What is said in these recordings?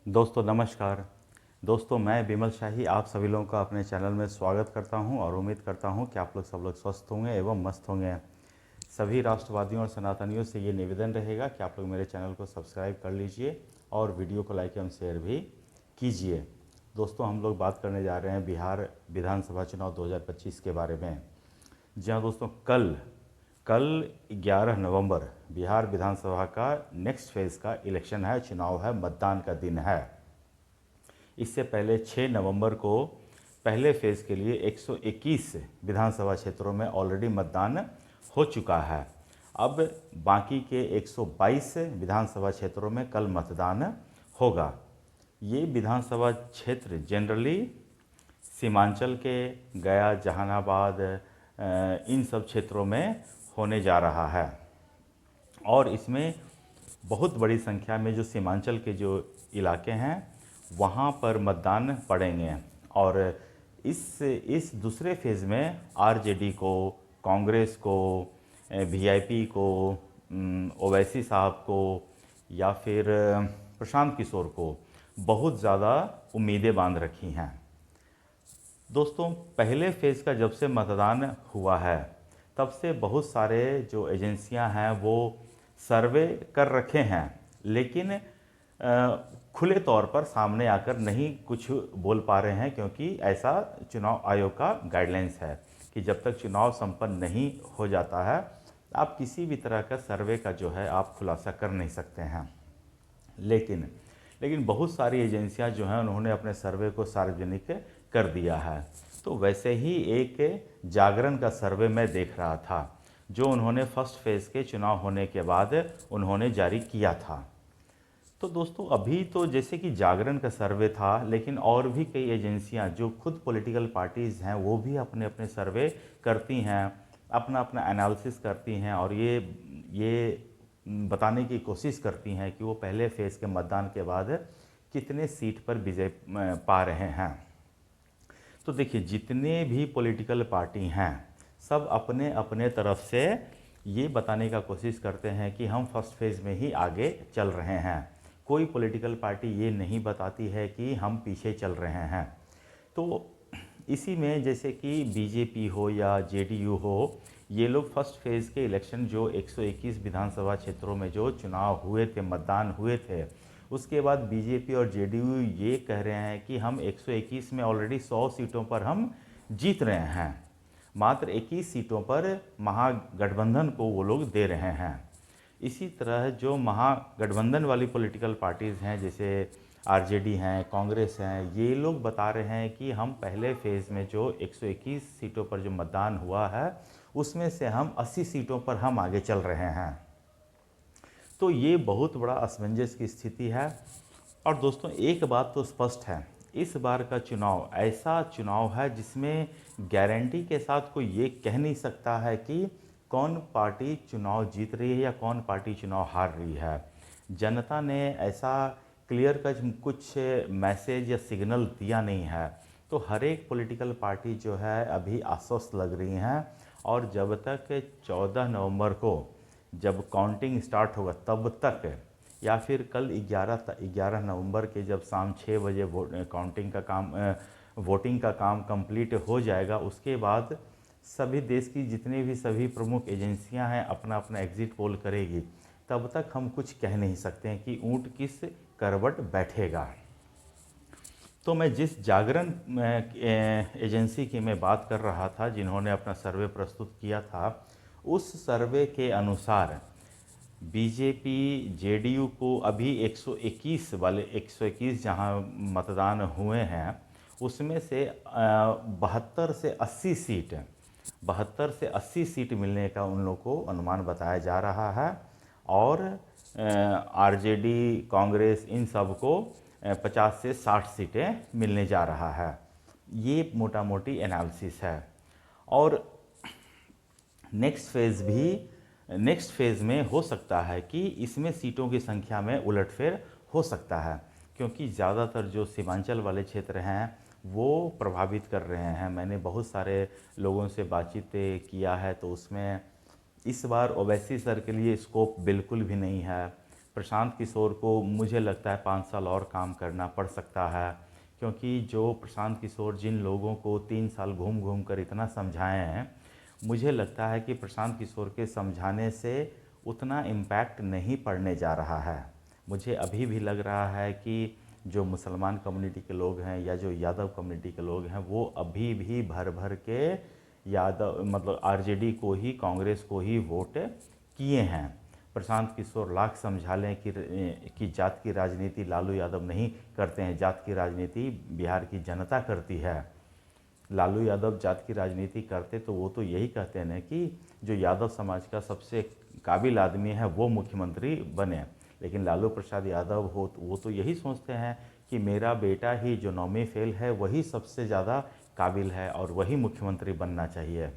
दोस्तों नमस्कार। दोस्तों मैं विमल शाही आप सभी लोगों का अपने चैनल में स्वागत करता हूं और उम्मीद करता हूं कि आप लोग सब लोग स्वस्थ होंगे एवं मस्त होंगे। सभी राष्ट्रवादियों और सनातनियों से ये निवेदन रहेगा कि आप लोग मेरे चैनल को सब्सक्राइब कर लीजिए और वीडियो को लाइक एवं शेयर भी कीजिए। दोस्तों हम लोग बात करने जा रहे हैं बिहार विधानसभा चुनाव 2025 के बारे में। जी हाँ दोस्तों, कल कल 11 नवंबर बिहार विधानसभा का नेक्स्ट फेज़ का इलेक्शन है, चुनाव है, मतदान का दिन है। इससे पहले 6 नवंबर को पहले फेज़ के लिए 121 विधानसभा क्षेत्रों में ऑलरेडी मतदान हो चुका है। अब बाकी के 122 विधानसभा क्षेत्रों में कल मतदान होगा। ये विधानसभा क्षेत्र जनरली सीमांचल के गया, जहानाबाद, इन सब क्षेत्रों में होने जा रहा है और इसमें बहुत बड़ी संख्या में जो सीमांचल के जो इलाके हैं वहाँ पर मतदान पड़ेंगे। और इस दूसरे फेज़ में आरजेडी को, कांग्रेस को, वीआईपी को, ओवैसी साहब को या फिर प्रशांत किशोर को बहुत ज़्यादा उम्मीदें बांध रखी हैं। दोस्तों पहले फेज़ का जब से मतदान हुआ है तब से बहुत सारे जो एजेंसियां हैं वो सर्वे कर रखे हैं, लेकिन खुले तौर पर सामने आकर नहीं कुछ बोल पा रहे हैं, क्योंकि ऐसा चुनाव आयोग का गाइडलाइंस है कि जब तक चुनाव संपन्न नहीं हो जाता है आप किसी भी तरह का सर्वे का जो है आप खुलासा कर नहीं सकते हैं। लेकिन बहुत सारी एजेंसियां जो हैं उन्होंने अपने सर्वे को सार्वजनिक कर दिया है। तो वैसे ही एक जागरण का सर्वे मैं देख रहा था जो उन्होंने फर्स्ट फेज़ के चुनाव होने के बाद उन्होंने जारी किया था। तो दोस्तों अभी तो जैसे कि जागरण का सर्वे था, लेकिन और भी कई एजेंसियां जो खुद पॉलिटिकल पार्टीज़ हैं वो भी अपने अपने सर्वे करती हैं, अपना अपना एनालिसिस करती हैं और ये बताने की कोशिश करती हैं कि वो पहले फेज़ के मतदान के बाद कितने सीट पर विजय पा रहे हैं। तो देखिए जितने भी पॉलिटिकल पार्टी हैं सब अपने अपने तरफ से ये बताने का कोशिश करते हैं कि हम फर्स्ट फेज़ में ही आगे चल रहे हैं। कोई पॉलिटिकल पार्टी ये नहीं बताती है कि हम पीछे चल रहे हैं। तो इसी में जैसे कि बीजेपी हो या जेडीयू हो, ये लोग फर्स्ट फेज़ के इलेक्शन जो 121 विधानसभा क्षेत्रों में जो चुनाव हुए थे, मतदान हुए थे, उसके बाद बीजेपी और जेडीयू ये कह रहे हैं कि हम 121 में ऑलरेडी 100 सीटों पर हम जीत रहे हैं, मात्र 21 सीटों पर महागठबंधन को वो लोग दे रहे हैं। इसी तरह जो महागठबंधन वाली पॉलिटिकल पार्टीज़ हैं जैसे आरजेडी हैं, कांग्रेस हैं, ये लोग बता रहे हैं कि हम पहले फेज़ में जो 121 सीटों पर जो मतदान हुआ है उसमें से हम 80 सीटों पर हम आगे चल रहे हैं। तो ये बहुत बड़ा असमंजस की स्थिति है। और दोस्तों एक बात तो स्पष्ट है, इस बार का चुनाव ऐसा चुनाव है जिसमें गारंटी के साथ कोई ये कह नहीं सकता है कि कौन पार्टी चुनाव जीत रही है या कौन पार्टी चुनाव हार रही है। जनता ने ऐसा क्लियर कट कुछ मैसेज या सिग्नल दिया नहीं है। तो हर एक पॉलिटिकल पार्टी जो है अभी आश्वस्त लग रही हैं और जब तक 14 नवंबर को जब काउंटिंग स्टार्ट होगा तब तक, या फिर कल 11 नवंबर के जब शाम 6 बजे वोटिंग का काम कंप्लीट हो जाएगा, उसके बाद सभी देश की जितने भी सभी प्रमुख एजेंसियां हैं अपना अपना एग्जिट पोल करेगी। तब तक हम कुछ कह नहीं सकते हैं कि ऊंट किस करवट बैठेगा। तो मैं जिस जागरण एजेंसी की मैं बात कर रहा था जिन्होंने अपना सर्वे प्रस्तुत किया था, उस सर्वे के अनुसार बीजेपी जेडीयू को अभी 121 जहां मतदान हुए हैं उसमें से 72 से 80 सीट मिलने का उन लोगों को अनुमान बताया जा रहा है। और आरजेडी, कांग्रेस इन सब को 50 से 60 सीटें मिलने जा रहा है। ये मोटा मोटी एनालिसिस है। और नेक्स्ट फेज़ में हो सकता है कि इसमें सीटों की संख्या में उलटफेर हो सकता है, क्योंकि ज़्यादातर जो सीमांचल वाले क्षेत्र हैं वो प्रभावित कर रहे हैं। मैंने बहुत सारे लोगों से बातचीत किया है तो उसमें इस बार ओवैसी सर के लिए स्कोप बिल्कुल भी नहीं है। प्रशांत किशोर को मुझे लगता है 5 साल और काम करना पड़ सकता है, क्योंकि जो प्रशांत किशोर जिन लोगों को 3 साल घूम घूम कर इतना समझाए हैं, मुझे लगता है कि प्रशांत किशोर के समझाने से उतना इम्पैक्ट नहीं पड़ने जा रहा है। मुझे अभी भी लग रहा है कि जो मुसलमान कम्युनिटी के लोग हैं या जो यादव कम्युनिटी के लोग हैं, वो अभी भी भर भर के यादव मतलब आरजेडी को ही, कांग्रेस को ही वोट किए हैं। प्रशांत किशोर लाख समझा लें कि जात की राजनीति लालू यादव नहीं करते हैं, जात की राजनीति बिहार की जनता करती है। लालू यादव जात की राजनीति करते तो वो तो यही कहते हैं कि जो यादव समाज का सबसे काबिल आदमी है वो मुख्यमंत्री बने, लेकिन लालू प्रसाद यादव वो तो यही सोचते हैं कि मेरा बेटा ही जो 9वीं फेल है वही सबसे ज़्यादा काबिल है और वही मुख्यमंत्री बनना चाहिए।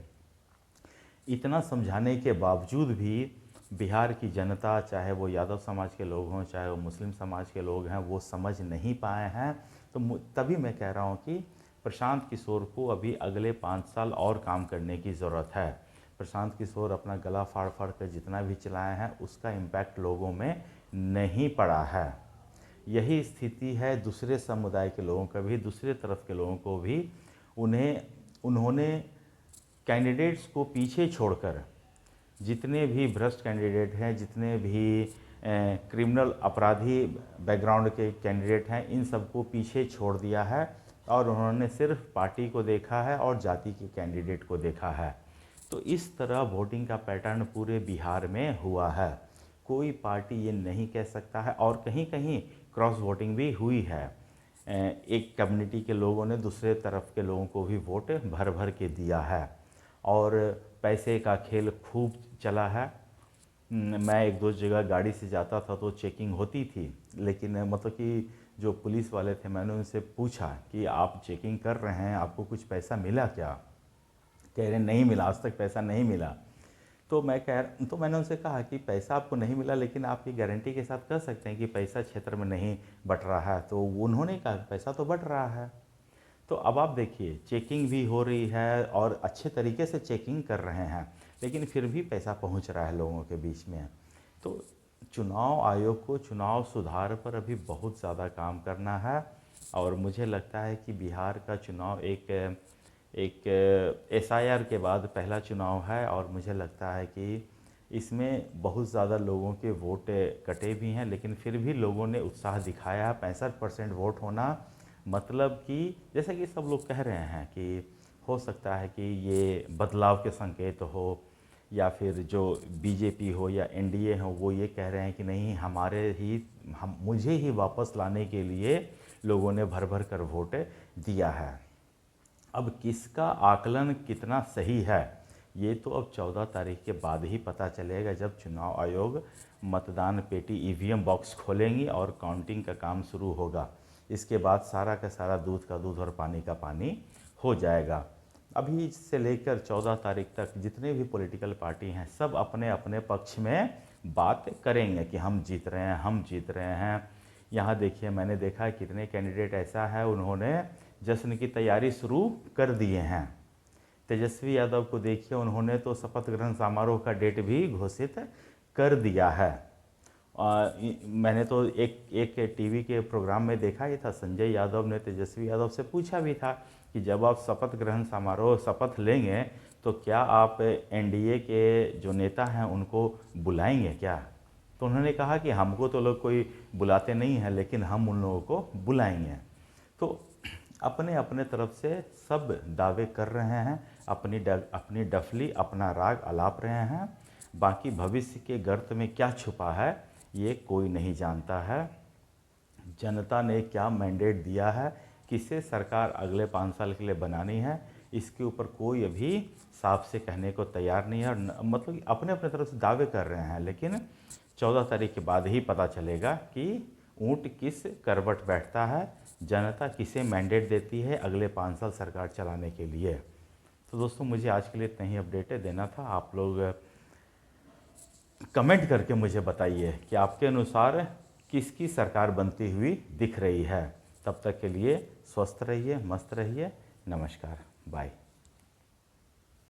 इतना समझाने के बावजूद भी बिहार की जनता, चाहे वो यादव समाज के लोग हों चाहे वो मुस्लिम समाज के लोग हैं, वो समझ नहीं पाए हैं। तो तभी मैं कह रहा हूँ कि प्रशांत किशोर को अभी अगले 5 साल और काम करने की ज़रूरत है। प्रशांत किशोर अपना गला फाड़ फाड़ कर जितना भी चलाए हैं उसका इम्पैक्ट लोगों में नहीं पड़ा है। यही स्थिति है दूसरे समुदाय के लोगों का भी, दूसरे तरफ के लोगों को भी। उन्होंने कैंडिडेट्स को पीछे छोड़कर, जितने भी भ्रष्ट कैंडिडेट हैं, जितने भी क्रिमिनल अपराधी बैकग्राउंड के कैंडिडेट हैं, इन सबको पीछे छोड़ दिया है और उन्होंने सिर्फ पार्टी को देखा है और जाति के कैंडिडेट को देखा है। तो इस तरह वोटिंग का पैटर्न पूरे बिहार में हुआ है। कोई पार्टी ये नहीं कह सकता है, और कहीं कहीं क्रॉस वोटिंग भी हुई है। एक कम्युनिटी के लोगों ने दूसरे तरफ के लोगों को भी वोट भर भर के दिया है और पैसे का खेल खूब चला है। मैं एक दो जगह गाड़ी से जाता था तो चेकिंग होती थी, लेकिन मतलब कि जो पुलिस वाले थे, मैंने उनसे पूछा कि आप चेकिंग कर रहे हैं, आपको कुछ पैसा मिला क्या? कह रहे नहीं मिला, आज तक पैसा नहीं मिला। तो मैंने उनसे कहा कि पैसा आपको नहीं मिला, लेकिन आप ये गारंटी के साथ कह सकते हैं कि पैसा क्षेत्र में नहीं बट रहा है? तो उन्होंने कहा पैसा तो बट रहा है। तो अब आप देखिए, चेकिंग भी हो रही है और अच्छे तरीके से चेकिंग कर रहे हैं, लेकिन फिर भी पैसा पहुंच रहा है लोगों के बीच में। तो चुनाव आयोग को चुनाव सुधार पर अभी बहुत ज़्यादा काम करना है और मुझे लगता है कि बिहार का चुनाव एक एसआईआर के बाद पहला चुनाव है और मुझे लगता है कि इसमें बहुत ज़्यादा लोगों के वोट कटे भी हैं, लेकिन फिर भी लोगों ने उत्साह दिखाया। 65% वोट होना मतलब कि जैसा कि सब लोग कह रहे हैं कि हो सकता है कि ये बदलाव के संकेत हो, या फिर जो बीजेपी हो या एनडीए हो वो ये कह रहे हैं कि नहीं, मुझे ही वापस लाने के लिए लोगों ने भर भर कर वोट दिया है। अब किसका आकलन कितना सही है ये तो अब 14 तारीख के बाद ही पता चलेगा, जब चुनाव आयोग मतदान पेटी ईवीएम बॉक्स खोलेंगी और काउंटिंग का काम शुरू होगा। इसके बाद सारा का सारा दूध का दूध और पानी का पानी हो जाएगा। अभी से लेकर 14 तारीख तक जितने भी पॉलिटिकल पार्टी हैं सब अपने अपने पक्ष में बात करेंगे कि हम जीत रहे हैं, हम जीत रहे हैं। यहाँ देखिए, मैंने देखा है कितने कैंडिडेट ऐसा है उन्होंने जश्न की तैयारी शुरू कर दिए हैं। तेजस्वी यादव को देखिए, उन्होंने तो शपथ ग्रहण समारोह का डेट भी घोषित कर दिया है। मैंने तो एक टीवी के प्रोग्राम में देखा ही था, संजय यादव ने तेजस्वी यादव से पूछा भी था कि जब आप शपथ ग्रहण समारोह शपथ लेंगे तो क्या आप एनडीए के जो नेता हैं उनको बुलाएंगे क्या? तो उन्होंने कहा कि हमको तो लोग कोई बुलाते नहीं हैं, लेकिन हम उन लोगों को बुलाएंगे। तो अपने अपने तरफ से सब दावे कर रहे हैं, अपनी डफली अपना राग अलाप रहे हैं। बाकी भविष्य के गर्त में क्या छुपा है ये कोई नहीं जानता है। जनता ने क्या मैंडेट दिया है, किसे सरकार अगले 5 साल के लिए बनानी है, इसके ऊपर कोई अभी साफ से कहने को तैयार नहीं है। मतलब अपने अपने तरफ से दावे कर रहे हैं, लेकिन 14 तारीख के बाद ही पता चलेगा कि ऊँट किस करवट बैठता है, जनता किसे मैंडेट देती है अगले 5 साल सरकार चलाने के लिए। तो दोस्तों, मुझे आज के लिए इतना ही अपडेट देना था। आप लोग कमेंट करके मुझे बताइए कि आपके अनुसार किसकी सरकार बनती हुई दिख रही है। तब तक के लिए स्वस्थ रहिए, मस्त रहिए। नमस्कार, बाय।